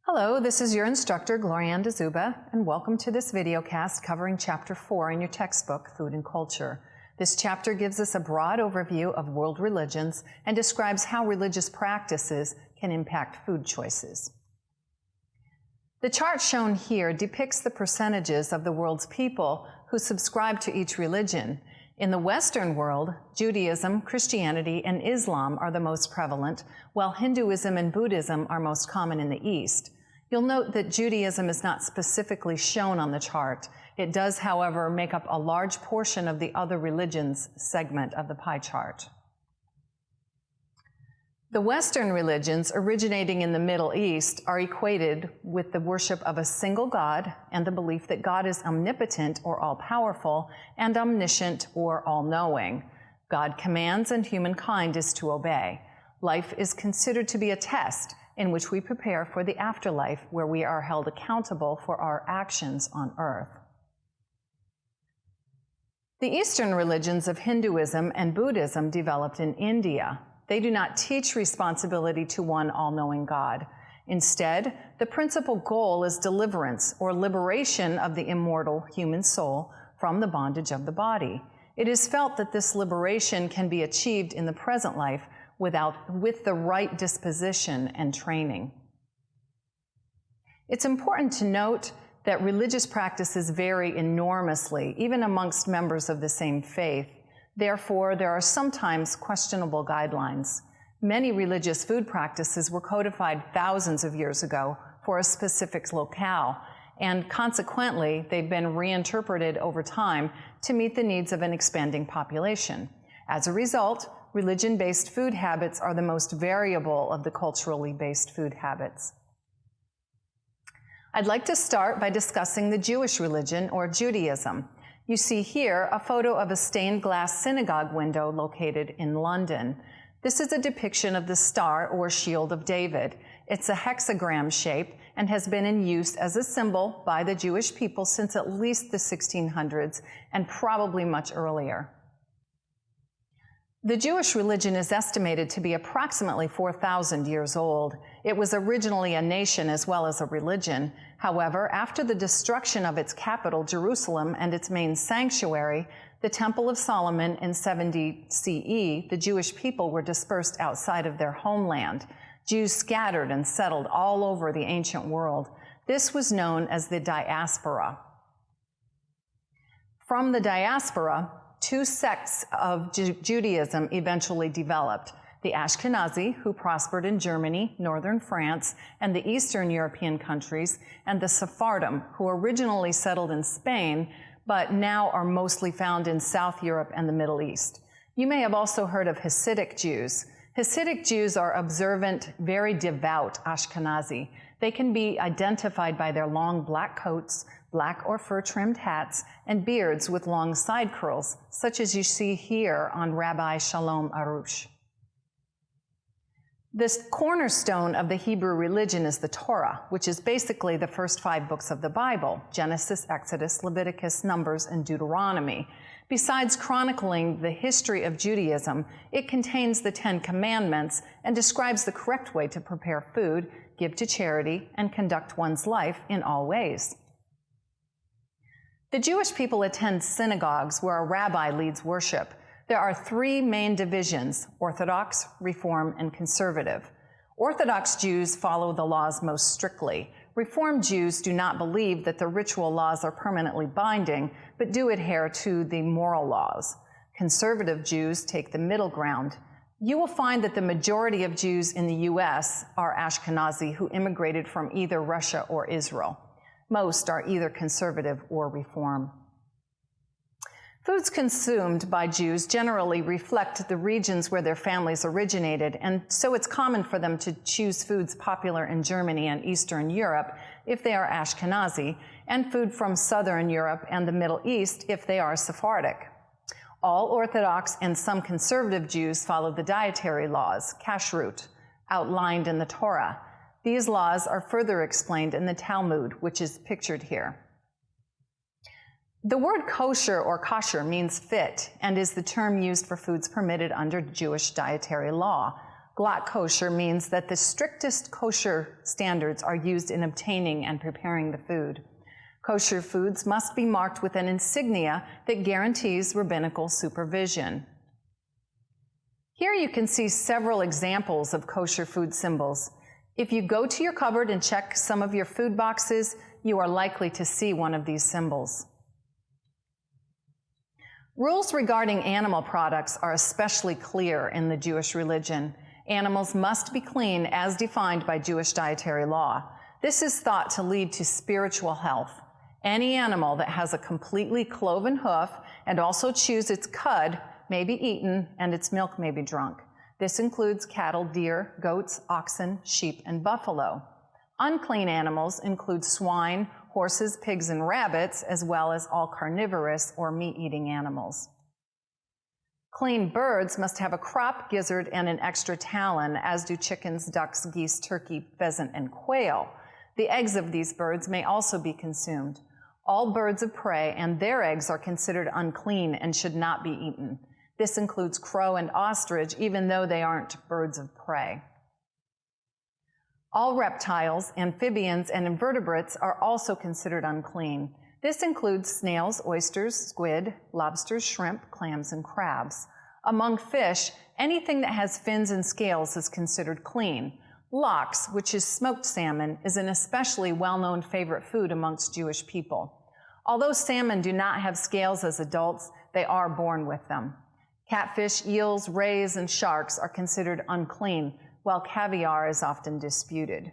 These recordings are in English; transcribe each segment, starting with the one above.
Hello, this is your instructor, Glorianne D'Zuba, and welcome to this videocast covering Chapter 4 in your textbook, Food and Culture. This chapter gives us a broad overview of world religions and describes how religious practices can impact food choices. The chart shown here depicts the percentages of the world's people who subscribe to each religion. In the Western world, Judaism, Christianity, and Islam are the most prevalent, while Hinduism and Buddhism are most common in the East. You'll note that Judaism is not specifically shown on the chart. It does, however, make up a large portion of the other religions segment of the pie chart. The Western religions originating in the Middle East are equated with the worship of a single God and the belief that God is omnipotent or all-powerful and omniscient or all-knowing. God commands and humankind is to obey. Life is considered to be a test in which we prepare for the afterlife, where we are held accountable for our actions on earth. The Eastern religions of Hinduism and Buddhism developed in India. They do not teach responsibility to one all-knowing God. Instead, the principal goal is deliverance or liberation of the immortal human soul from the bondage of the body. It is felt that this liberation can be achieved in the present life with the right disposition and training. It's important to note that religious practices vary enormously, even amongst members of the same faith. Therefore, there are sometimes questionable guidelines. Many religious food practices were codified thousands of years ago for a specific locale, and consequently, they've been reinterpreted over time to meet the needs of an expanding population. As a result, religion-based food habits are the most variable of the culturally based food habits. I'd like to start by discussing the Jewish religion, or Judaism. You see here a photo of a stained glass synagogue window located in London. This is a depiction of the Star or Shield of David. It's a hexagram shape and has been in use as a symbol by the Jewish people since at least the 1600s and probably much earlier. The Jewish religion is estimated to be approximately 4,000 years old. It was originally a nation as well as a religion. However, after the destruction of its capital, Jerusalem, and its main sanctuary, the Temple of Solomon in 70 CE, the Jewish people were dispersed outside of their homeland. Jews scattered and settled all over the ancient world. This was known as the diaspora. From the diaspora, two sects of Judaism eventually developed: the Ashkenazi, who prospered in Germany, northern France, and the Eastern European countries, and the Sephardim, who originally settled in Spain, but now are mostly found in South Europe and the Middle East. You may have also heard of Hasidic Jews. Hasidic Jews are observant, very devout Ashkenazi. They can be identified by their long black coats, black or fur-trimmed hats, and beards with long side curls, such as you see here on Rabbi Shalom Arush. The cornerstone of the Hebrew religion is the Torah, which is basically the first 5 books of the Bible: Genesis, Exodus, Leviticus, Numbers, and Deuteronomy. Besides chronicling the history of Judaism, it contains the 10 Commandments and describes the correct way to prepare food, give to charity, and conduct one's life in all ways. The Jewish people attend synagogues where a rabbi leads worship. There are 3 main divisions: Orthodox, Reform, and Conservative. Orthodox Jews follow the laws most strictly. Reform Jews do not believe that the ritual laws are permanently binding, but do adhere to the moral laws. Conservative Jews take the middle ground. You will find that the majority of Jews in the U.S. are Ashkenazi who immigrated from either Russia or Israel. Most are either conservative or reform. Foods consumed by Jews generally reflect the regions where their families originated, and so it's common for them to choose foods popular in Germany and Eastern Europe if they are Ashkenazi, and food from Southern Europe and the Middle East if they are Sephardic. All Orthodox and some conservative Jews follow the dietary laws, kashrut, outlined in the Torah. These laws are further explained in the Talmud, which is pictured here. The word kosher or kosher means fit and is the term used for foods permitted under Jewish dietary law. Glatt kosher means that the strictest kosher standards are used in obtaining and preparing the food. Kosher foods must be marked with an insignia that guarantees rabbinical supervision. Here you can see several examples of kosher food symbols. If you go to your cupboard and check some of your food boxes, you are likely to see one of these symbols. Rules regarding animal products are especially clear in the Jewish religion. Animals must be clean as defined by Jewish dietary law. This is thought to lead to spiritual health. Any animal that has a completely cloven hoof and also chews its cud may be eaten and its milk may be drunk. This includes cattle, deer, goats, oxen, sheep, and buffalo. Unclean animals include swine, horses, pigs, and rabbits, as well as all carnivorous or meat-eating animals. Clean birds must have a crop, gizzard, and an extra talon, as do chickens, ducks, geese, turkey, pheasant, and quail. The eggs of these birds may also be consumed. All birds of prey and their eggs are considered unclean and should not be eaten. This includes crow and ostrich, even though they aren't birds of prey. All reptiles, amphibians, and invertebrates are also considered unclean. This includes snails, oysters, squid, lobsters, shrimp, clams, and crabs. Among fish, anything that has fins and scales is considered clean. Lox, which is smoked salmon, is an especially well-known favorite food amongst Jewish people. Although salmon do not have scales as adults, they are born with them. Catfish, eels, rays, and sharks are considered unclean, while caviar is often disputed.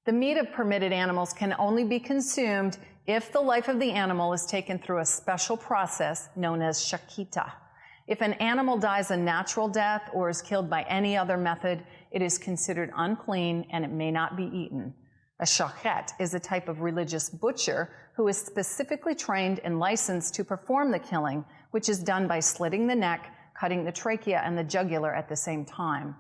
The meat of permitted animals can only be consumed if the life of the animal is taken through a special process known as shakita. If an animal dies a natural death or is killed by any other method, it is considered unclean and it may not be eaten. A shochet is a type of religious butcher who is specifically trained and licensed to perform the killing, which is done by slitting the neck, cutting the trachea and the jugular at the same time.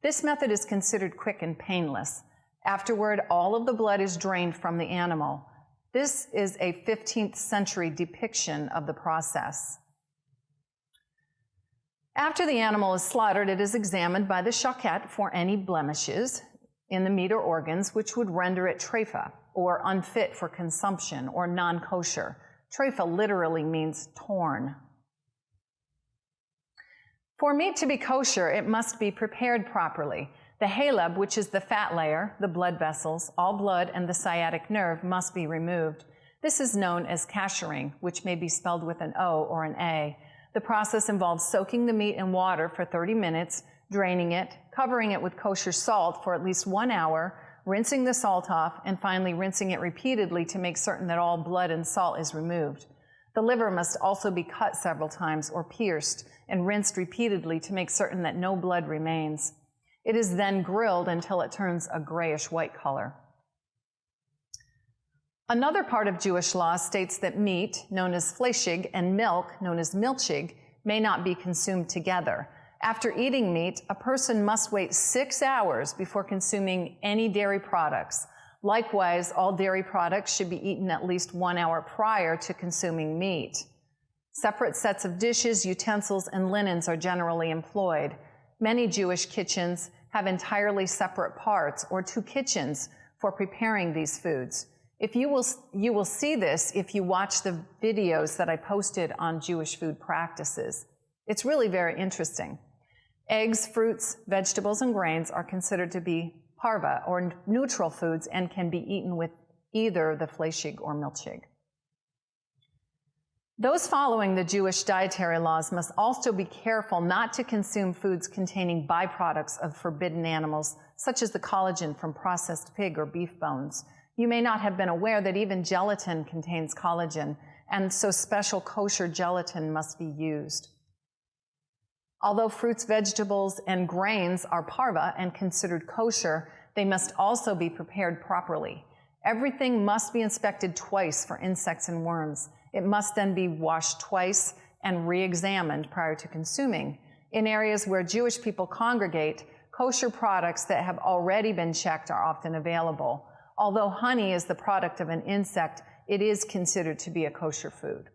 This method is considered quick and painless. Afterward, all of the blood is drained from the animal. This is a 15th century depiction of the process. After the animal is slaughtered, it is examined by the shochet for any blemishes in the meat or organs which would render it treifa, or unfit for consumption, or non-kosher. Treifa literally means torn. For meat to be kosher, it must be prepared properly. The haleb, which is the fat layer, the blood vessels, all blood, and the sciatic nerve must be removed. This is known as kashering, which may be spelled with an O or an A. The process involves soaking the meat in water for 30 minutes, draining it, covering it with kosher salt for at least 1 hour, rinsing the salt off, and finally rinsing it repeatedly to make certain that all blood and salt is removed. The liver must also be cut several times or pierced and rinsed repeatedly to make certain that no blood remains. It is then grilled until it turns a grayish-white color. Another part of Jewish law states that meat, known as fleshig, and milk, known as milchig, may not be consumed together. After eating meat, a person must wait 6 hours before consuming any dairy products. Likewise, all dairy products should be eaten at least 1 hour prior to consuming meat. Separate sets of dishes, utensils, and linens are generally employed. Many Jewish kitchens have entirely separate parts or 2 kitchens for preparing these foods. You will see this if you watch the videos that I posted on Jewish food practices. It's really very interesting. Eggs, fruits, vegetables, and grains are considered to be parva, or neutral foods, and can be eaten with either the fleshig or milchig. Those following the Jewish dietary laws must also be careful not to consume foods containing byproducts of forbidden animals, such as the collagen from processed pig or beef bones. You may not have been aware that even gelatin contains collagen, and so special kosher gelatin must be used. Although fruits, vegetables, and grains are parva and considered kosher, they must also be prepared properly. Everything must be inspected twice for insects and worms. It must then be washed twice and re-examined prior to consuming. In areas where Jewish people congregate, kosher products that have already been checked are often available. Although honey is the product of an insect, it is considered to be a kosher food.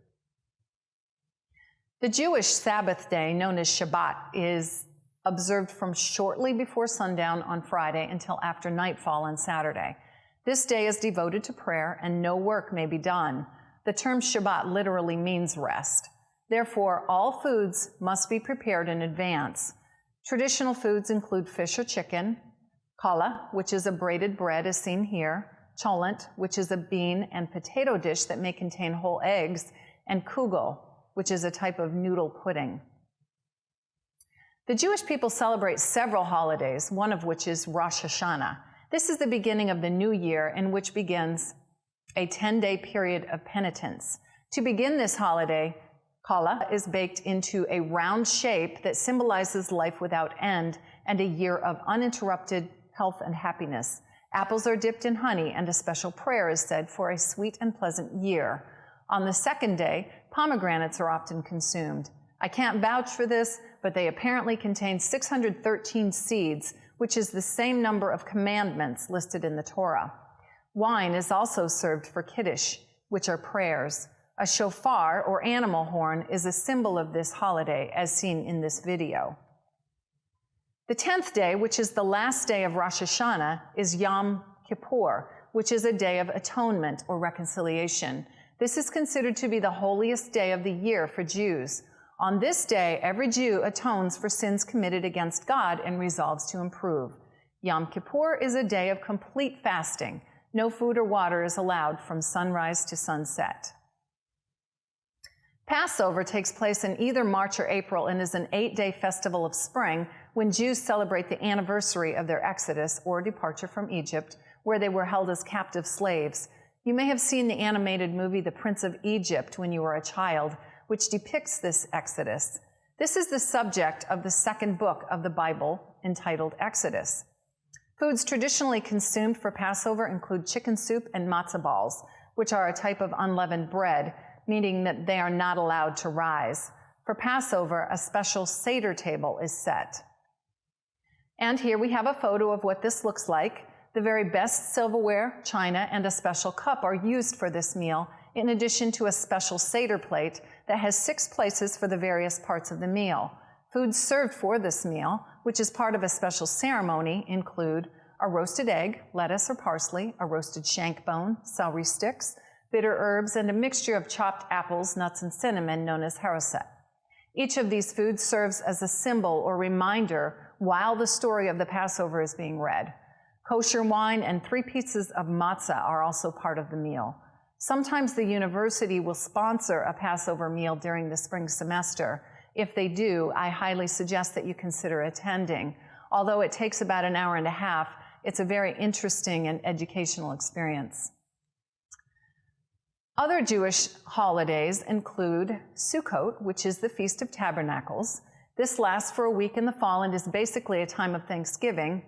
The Jewish Sabbath day, known as Shabbat, is observed from shortly before sundown on Friday until after nightfall on Saturday. This day is devoted to prayer, and no work may be done. The term Shabbat literally means rest. Therefore, all foods must be prepared in advance. Traditional foods include fish or chicken, challah, which is a braided bread as seen here, cholent, which is a bean and potato dish that may contain whole eggs, and kugel, which is a type of noodle pudding. The Jewish people celebrate several holidays, one of which is Rosh Hashanah. This is the beginning of the new year, in which begins a 10-day period of penitence. To begin this holiday, challah is baked into a round shape that symbolizes life without end and a year of uninterrupted health and happiness. Apples are dipped in honey, and a special prayer is said for a sweet and pleasant year. On the second day, pomegranates are often consumed. I can't vouch for this, but they apparently contain 613 seeds, which is the same number of commandments listed in the Torah. Wine is also served for kiddush, which are prayers. A shofar, or animal horn, is a symbol of this holiday, as seen in this video. The 10th day, which is the last day of Rosh Hashanah, is Yom Kippur, which is a day of atonement or reconciliation. This is considered to be the holiest day of the year for Jews. On this day, every Jew atones for sins committed against God and resolves to improve. Yom Kippur is a day of complete fasting. No food or water is allowed from sunrise to sunset. Passover takes place in either March or April and is an 8-day festival of spring when Jews celebrate the anniversary of their exodus or departure from Egypt, where they were held as captive slaves. You may have seen the animated movie The Prince of Egypt when you were a child, which depicts this exodus. This is the subject of the second book of the Bible, entitled Exodus. Foods traditionally consumed for Passover include chicken soup and matzah balls, which are a type of unleavened bread, meaning that they are not allowed to rise. For Passover, a special Seder table is set. And here we have a photo of what this looks like. The very best silverware, china, and a special cup are used for this meal, in addition to a special Seder plate that has 6 places for the various parts of the meal. Foods served for this meal, which is part of a special ceremony, include a roasted egg, lettuce or parsley, a roasted shank bone, celery sticks, bitter herbs, and a mixture of chopped apples, nuts, and cinnamon known as haroset. Each of these foods serves as a symbol or reminder while the story of the Passover is being read. Kosher wine and 3 pieces of matzah are also part of the meal. Sometimes the university will sponsor a Passover meal during the spring semester. If they do, I highly suggest that you consider attending. Although it takes about an hour and a half, it's a very interesting and educational experience. Other Jewish holidays include Sukkot, which is the Feast of Tabernacles. This lasts for a week in the fall and is basically a time of Thanksgiving.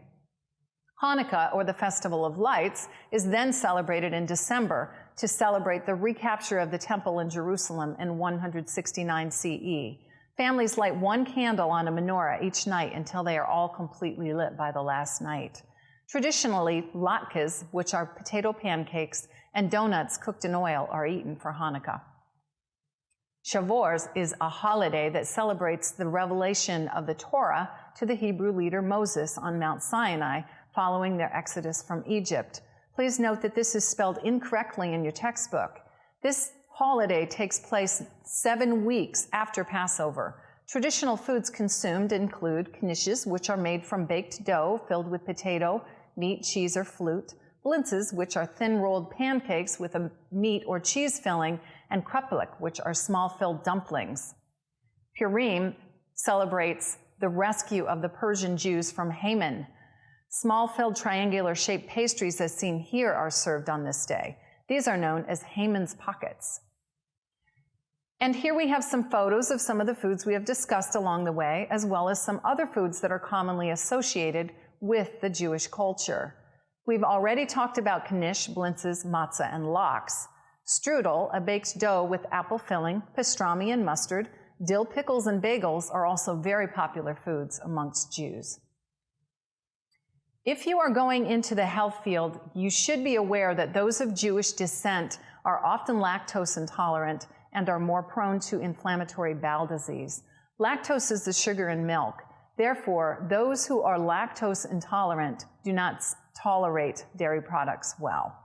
Hanukkah, or the Festival of Lights, is then celebrated in December to celebrate the recapture of the temple in Jerusalem in 169 CE. Families light 1 candle on a menorah each night until they are all completely lit by the last night. Traditionally, latkes, which are potato pancakes, and donuts cooked in oil are eaten for Hanukkah. Shavuos is a holiday that celebrates the revelation of the Torah to the Hebrew leader Moses on Mount Sinai following their exodus from Egypt. Please note that this is spelled incorrectly in your textbook. This holiday takes place 7 weeks after Passover. Traditional foods consumed include knishes, which are made from baked dough filled with potato, meat, cheese, or flute, blintzes, which are thin-rolled pancakes with a meat or cheese filling, and kruplik, which are small-filled dumplings. Purim celebrates the rescue of the Persian Jews from Haman. Small-filled triangular-shaped pastries, as seen here, are served on this day. These are known as Haman's pockets. And here we have some photos of some of the foods we have discussed along the way, as well as some other foods that are commonly associated with the Jewish culture. We've already talked about knish, blintzes, matzah, and lox. Strudel, a baked dough with apple filling, pastrami, and mustard, dill pickles, and bagels are also very popular foods amongst Jews. If you are going into the health field, you should be aware that those of Jewish descent are often lactose intolerant and are more prone to inflammatory bowel disease. Lactose is the sugar in milk. Therefore, those who are lactose intolerant do not tolerate dairy products well.